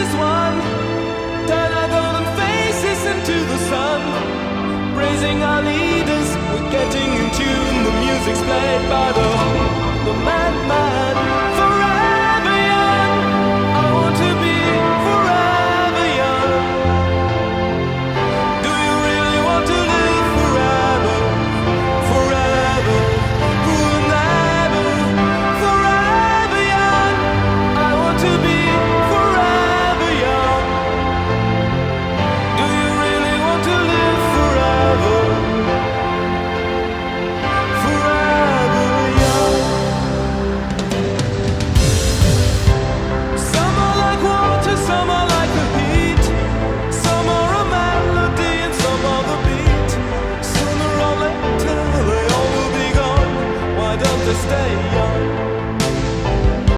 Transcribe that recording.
as one. Turn our golden faces into the sun. Praising our leaders, we're getting in tune. The music's played by the madman.